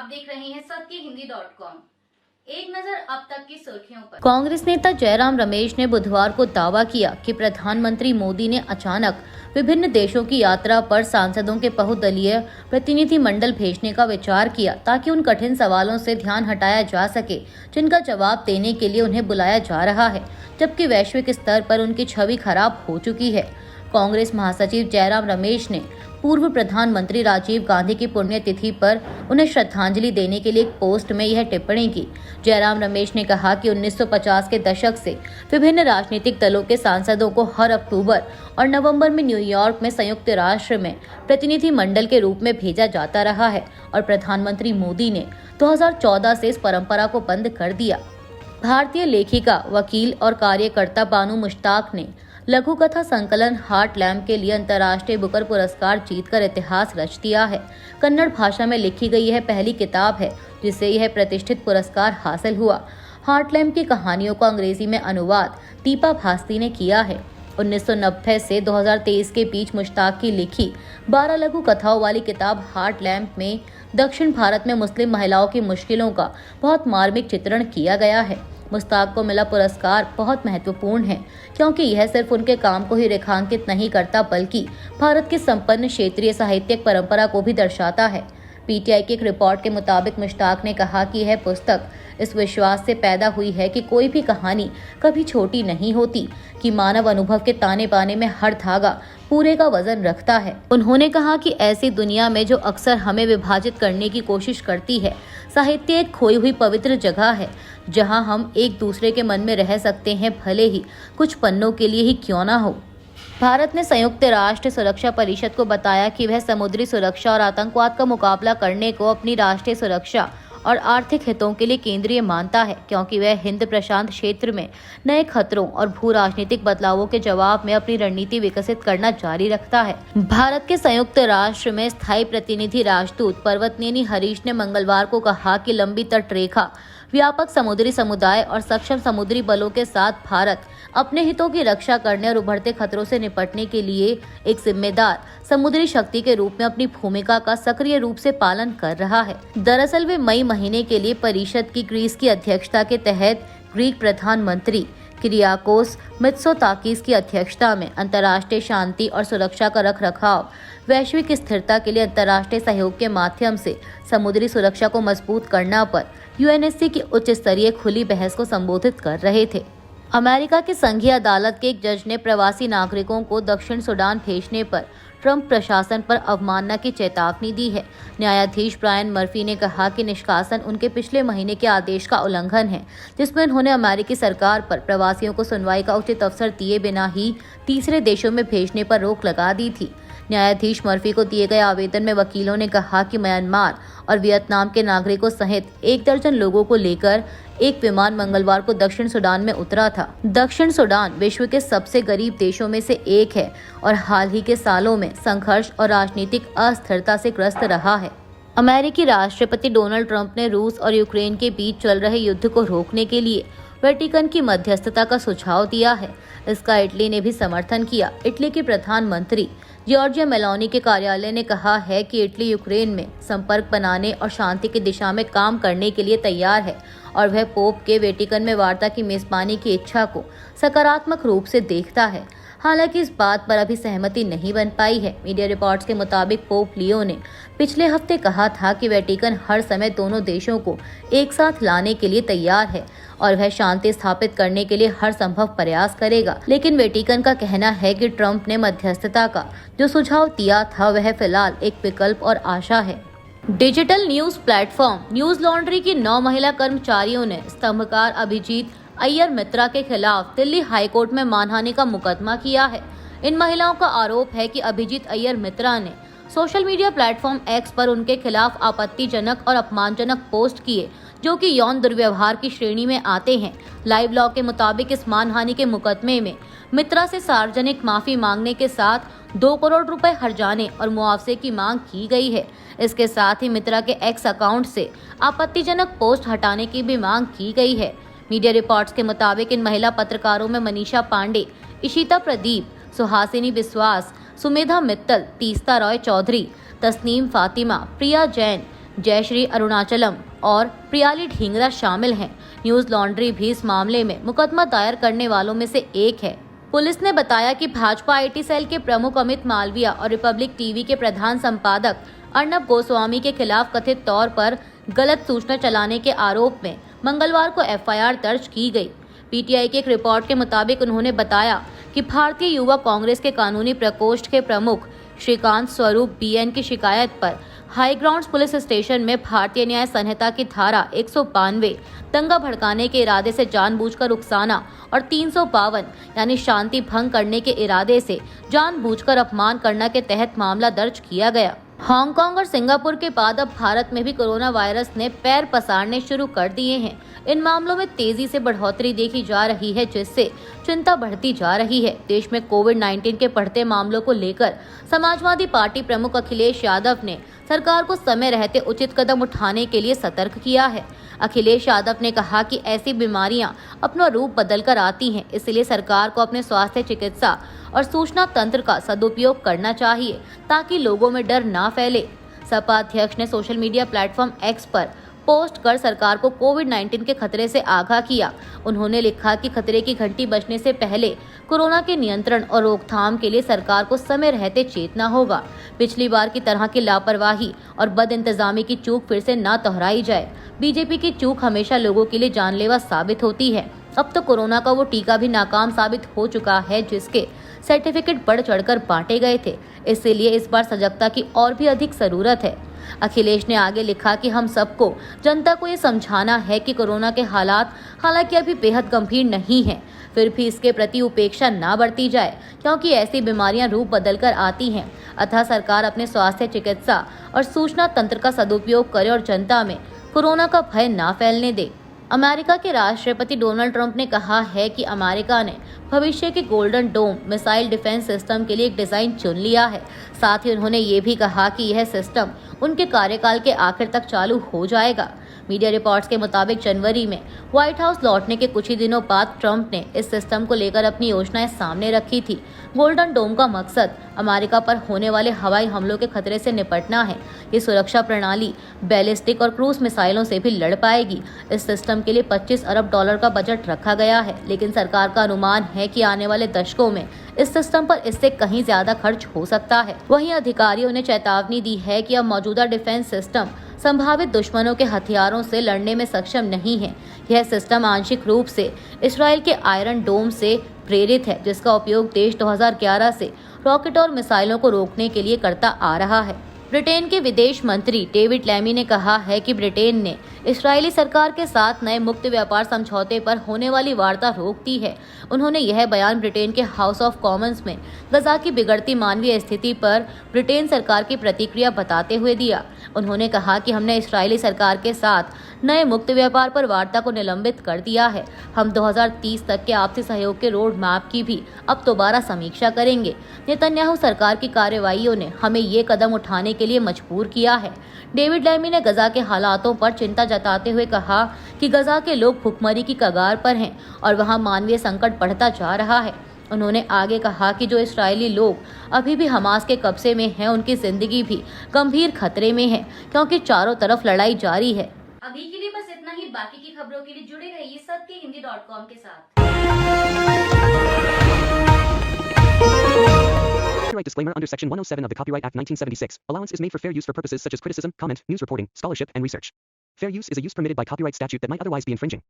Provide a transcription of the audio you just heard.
आप देख रहे हैं सत्यहिंदी.com। एक नजर अब तक की सुर्खियों पर। कांग्रेस नेता जयराम रमेश ने बुधवार को दावा किया कि प्रधानमंत्री मोदी ने अचानक विभिन्न देशों की यात्रा पर सांसदों के बहुदलीय प्रतिनिधि मंडल भेजने का विचार किया ताकि उन कठिन सवालों से ध्यान हटाया जा सके जिनका जवाब देने के लिए उन्हें बुलाया जा रहा है, जबकि वैश्विक स्तर पर उनकी छवि खराब हो चुकी है। कांग्रेस महासचिव जयराम रमेश ने पूर्व प्रधानमंत्री राजीव गांधी की पुण्यतिथि पर उन्हें श्रद्धांजलि देने के लिए एक पोस्ट में यह टिप्पणी की। जयराम रमेश ने कहा कि 1950 के दशक से विभिन्न राजनीतिक दलों के सांसदों को हर अक्टूबर और नवंबर में न्यूयॉर्क में संयुक्त राष्ट्र में प्रतिनिधि मंडल के रूप में भेजा जाता रहा है और प्रधानमंत्री मोदी ने 2014 से इस परंपरा को बंद कर दिया। भारतीय लेखिका, वकील और कार्यकर्ता बानू मुश्ताक ने लघु कथा संकलन हार्ट लैम्प के लिए अंतर्राष्ट्रीय बुकर पुरस्कार जीतकर इतिहास रच दिया है। कन्नड़ भाषा में लिखी गई यह पहली किताब है जिसे यह प्रतिष्ठित पुरस्कार हासिल हुआ। हार्ट लैम्प की कहानियों का अंग्रेजी में अनुवाद दीपा भास्ती ने किया है। 1990 से 2023 के बीच मुश्ताक की लिखी 12 लघु कथाओं वाली किताब हार्ट लैम्प में दक्षिण भारत में मुस्लिम महिलाओं की मुश्किलों का बहुत मार्मिक चित्रण किया गया है। मुश्ताक को मिला पुरस्कार बहुत महत्वपूर्ण है क्योंकि यह सिर्फ उनके काम को ही रेखांकित नहीं करता बल्कि भारत की संपन्न क्षेत्रीय साहित्यिक परंपरा को भी दर्शाता है। पीटीआई की एक रिपोर्ट के मुताबिक मुश्ताक ने कहा कि यह पुस्तक इस विश्वास से पैदा हुई है कि कोई भी कहानी कभी छोटी नहीं होती, कि मानव अनुभव के ताने बाने में हर धागा पूरे का वजन रखता है। उन्होंने कहा कि ऐसी दुनिया में जो अक्सर हमें विभाजित करने की कोशिश करती है, साहित्य एक खोई हुई पवित्र जगह है जहां हम एक दूसरे के मन में रह सकते हैं, भले ही कुछ पन्नों के लिए ही क्यों ना हो। भारत ने संयुक्त राष्ट्र सुरक्षा परिषद को बताया कि वह समुद्री सुरक्षा और आतंकवाद का मुकाबला करने को अपनी राष्ट्रीय सुरक्षा और आर्थिक हितों के लिए केंद्रीय मानता है, क्योंकि वह हिंद प्रशांत क्षेत्र में नए खतरों और भू राजनीतिक बदलावों के जवाब में अपनी रणनीति विकसित करना जारी रखता है। भारत के संयुक्त राष्ट्र में स्थायी प्रतिनिधि राजदूत पर्वतनेनी हरीश ने मंगलवार को कहा कि लंबी तट रेखा, व्यापक समुद्री समुदाय और सक्षम समुद्री बलों के साथ भारत अपने हितों की रक्षा करने और उभरते खतरों से निपटने के लिए एक जिम्मेदार समुद्री शक्ति के रूप में अपनी भूमिका का सक्रिय रूप से पालन कर रहा है। दरअसल वे मई महीने के लिए परिषद की ग्रीस की अध्यक्षता के तहत ग्रीक प्रधानमंत्री किरियाकोस मित्सोताकिस की अध्यक्षता में अंतर्राष्ट्रीय शांति और सुरक्षा का रखरखाव, वैश्विक स्थिरता के लिए अंतर्राष्ट्रीय सहयोग के माध्यम से समुद्री सुरक्षा को मजबूत करना पर यूएनएससी की उच्च स्तरीय खुली बहस को संबोधित कर रहे थे। अमेरिका की संघीय अदालत के एक जज ने प्रवासी नागरिकों को दक्षिण सूडान भेजने पर ट्रंप प्रशासन पर अवमानना की चेतावनी दी है। न्यायाधीश ब्रायन मर्फी ने कहा कि निष्कासन उनके पिछले महीने के आदेश का उल्लंघन है, जिसमें उन्होंने अमेरिकी सरकार पर प्रवासियों को सुनवाई का उचित अवसर दिए बिना ही तीसरे देशों में भेजने पर रोक लगा दी थी। न्यायाधीश मर्फी को दिए गए आवेदन में वकीलों ने कहा कि म्यांमार और वियतनाम के नागरिकों सहित 1 दर्जन लोगों को लेकर एक विमान मंगलवार को दक्षिण सूडान में उतरा था। दक्षिण सूडान विश्व के सबसे गरीब देशों में से एक है और हाल ही के सालों में संघर्ष और राजनीतिक अस्थिरता से ग्रस्त रहा है। अमेरिकी राष्ट्रपति डोनाल्ड ट्रंप ने रूस और यूक्रेन के बीच चल रहे युद्ध को रोकने के लिए वेटिकन की मध्यस्थता का सुझाव दिया है। इसका इटली ने भी समर्थन किया। इटली के प्रधानमंत्री जॉर्जिया मेलोनी के कार्यालय ने कहा है कि इटली यूक्रेन में संपर्क बनाने और शांति की दिशा में काम करने के लिए तैयार है और वह पोप के वेटिकन में वार्ता की मेजबानी की इच्छा को सकारात्मक रूप से देखता है। हालांकि इस बात पर अभी सहमति नहीं बन पाई है। मीडिया रिपोर्ट्स के मुताबिक पोप लियो ने पिछले हफ्ते कहा था कि वेटिकन हर समय दोनों देशों को एक साथ लाने के लिए तैयार है और वह शांति स्थापित करने के लिए हर संभव प्रयास करेगा। लेकिन वेटिकन का कहना है कि ट्रंप ने मध्यस्थता का जो सुझाव दिया था वह फिलहाल एक विकल्प और आशा है। Digital news platform news laundry की 9 महिला कर्मचारियों ने स्तंभकार अभिजीत अय्यर मित्रा के खिलाफ दिल्ली हाईकोर्ट में मानहानि का मुकदमा किया है। इन महिलाओं का आरोप है कि अभिजीत अय्यर मित्रा ने सोशल मीडिया प्लेटफॉर्म एक्स पर उनके खिलाफ आपत्तिजनक और अपमानजनक पोस्ट किए जो कि यौन दुर्व्यवहार की श्रेणी में आते हैं। लाइव लॉ के मुताबिक इस मानहानि के मुकदमे में मित्रा से सार्वजनिक माफी मांगने के साथ 2 करोड़ रुपए हर्जाने और मुआवजे की मांग की गई है। इसके साथ ही मित्रा के एक्स अकाउंट से आपत्तिजनक पोस्ट हटाने की भी मांग की गई है। मीडिया रिपोर्ट्स के मुताबिक इन महिला पत्रकारों में मनीषा पांडे, इशिता प्रदीप, सुहासिनी विश्वास, सुमेधा मित्तल, तीस्ता रॉय चौधरी, तस्नीम फातिमा, प्रिया जैन, जयश्री अरुणाचलम और प्रियाली ढींगरा शामिल हैं। न्यूज लॉन्ड्री भी इस मामले में मुकदमा दायर करने वालों में से एक है। पुलिस ने बताया कि भाजपा IT सेल के प्रमुख अमित मालविया और रिपब्लिक टीवी के प्रधान संपादक अर्नब गोस्वामी के खिलाफ कथित तौर पर गलत सूचना चलाने के आरोप में मंगलवार को FIR दर्ज की गई। PTI की एक रिपोर्ट के मुताबिक उन्होंने बताया कि भारतीय युवा कांग्रेस के कानूनी प्रकोष्ठ के प्रमुख श्रीकांत स्वरूप BN की शिकायत पर हाई ग्राउंड्स पुलिस स्टेशन में भारतीय न्याय संहिता की धारा 192 दंगा भड़काने के इरादे से जानबूझकर उकसाना और 352 यानी शांति भंग करने के इरादे से जानबूझकर अपमान करना के तहत मामला दर्ज किया गया। हांगकांग और सिंगापुर के बाद अब भारत में भी कोरोना वायरस ने पैर पसारने शुरू कर दिए हैं। इन मामलों में तेजी से बढ़ोतरी देखी जा रही है, जिससे चिंता बढ़ती जा रही है। देश में कोविड-19 के बढ़ते मामलों को लेकर समाजवादी पार्टी प्रमुख अखिलेश यादव ने सरकार को समय रहते उचित कदम उठाने के लिए सतर्क किया है। अखिलेश यादव ने कहा कि ऐसी बीमारियां अपना रूप बदलकर आती हैं, इसलिए सरकार को अपने स्वास्थ्य, चिकित्सा और सूचना तंत्र का सदुपयोग करना चाहिए ताकि लोगों में डर ना फैले। सपा अध्यक्ष ने सोशल मीडिया प्लेटफॉर्म X पर पोस्ट कर सरकार को कोविड-19 के खतरे से आगाह किया। उन्होंने लिखा कि खतरे की घंटी बजने से पहले कोरोना के नियंत्रण और रोकथाम के लिए सरकार को समय रहते चेतना होगा। पिछली बार की तरह की लापरवाही और बदइंतजामी की चूक फिर से ना दोहराई जाए। बीजेपी की चूक हमेशा लोगों के लिए जानलेवा साबित होती है। अब तो कोरोना का वो टीका भी नाकाम साबित हो चुका है, जिसके सर्टिफिकेट बढ़ चढ़कर बांटे गए थे। इसलिए इस बार सजगता की और भी अधिक जरूरत है। अखिलेश ने आगे लिखा कि हम सबको, जनता को ये समझाना है कि कोरोना के हालात हालांकि अभी बेहद गंभीर नहीं हैं, फिर भी इसके प्रति उपेक्षा ना बरती जाए, क्योंकि ऐसी बीमारियां रूप बदलकर आती हैं। अतः सरकार अपने स्वास्थ्य, चिकित्सा और सूचना तंत्र का सदुपयोग करे और जनता में कोरोना का भय ना फैलने दे। अमेरिका के राष्ट्रपति डोनाल्ड ट्रंप ने कहा है कि अमेरिका ने भविष्य के golden dome missile defence system के लिए एक डिजाइन चुन लिया है। साथ ही उन्होंने ये भी कहा कि यह सिस्टम उनके कार्यकाल के आखिर तक चालू हो जाएगा। मीडिया रिपोर्ट्स के मुताबिक जनवरी में व्हाइट हाउस लौटने के कुछ ही दिनों बाद ट्रंप ने इस सिस्टम को लेकर अपनी योजनाएं सामने रखी थी। गोल्डन डोम का मकसद अमेरिका पर होने वाले हवाई हमलों के खतरे से निपटना है। ये सुरक्षा प्रणाली बैलिस्टिक और क्रूज मिसाइलों से भी लड़ पाएगी। इस सिस्टम के लिए $25 अरब का बजट रखा गया है, लेकिन सरकार का अनुमान है कि आने वाले दशकों में इस सिस्टम पर इससे कहीं ज्यादा खर्च हो सकता है। वहीं अधिकारियों ने चेतावनी दी है कि अब मौजूदा डिफेंस सिस्टम संभावित दुश्मनों के हथियारों से लड़ने में सक्षम नहीं है। यह सिस्टम आंशिक रूप से इसराइल के आयरन डोम से प्रेरित है, जिसका उपयोग देश 2011 से रॉकेट और मिसाइलों को रोकने के लिए करता आ रहा है। ब्रिटेन के विदेश मंत्री डेविड लैमी ने कहा है कि ब्रिटेन ने इस्राएली सरकार के साथ नए मुक्त व्यापार समझौते पर होने वाली वार्ता रोक दी है। उन्होंने यह बयान ब्रिटेन के हाउस ऑफ कॉमन्स में गजा की बिगड़ती मानवीय स्थिति पर ब्रिटेन सरकार की प्रतिक्रिया बताते हुए दिया। उन्होंने कहा कि हमने इस्राएली सरकार के साथ नए मुक्त व्यापार पर वार्ता को निलंबित कर दिया है। हम 2030 तक के आपसी सहयोग के रोड मैप की भी अब दोबारा समीक्षा करेंगे। नेतन्याहू सरकार की कार्रवाइयों ने हमें ये कदम उठाने के लिए मजबूर किया है। डेविड लैमी ने गजा के हालातों पर चिंता जताते हुए कहा कि गजा के लोग भुखमरी की कगार पर हैं और वहां मानवीय संकट बढ़ता जा रहा है। उन्होंने आगे कहा कि जो इस्राएली लोग अभी भी हमास के कब्जे में हैं, उनकी जिंदगी भी गंभीर खतरे में है, क्योंकि चारों तरफ लड़ाई जारी है। अभी के लिए बस इतना ही। बाकी की खबरों के लिए जुड़े रहिए सत्यहिंदी.com के साथ। Copyright disclaimer under Section 107 of the Copyright Act 1976. Allowance is made for fair use for purposes such as criticism, comment, news reporting, scholarship, and research. Fair use is a use permitted by copyright statute that might otherwise be infringing.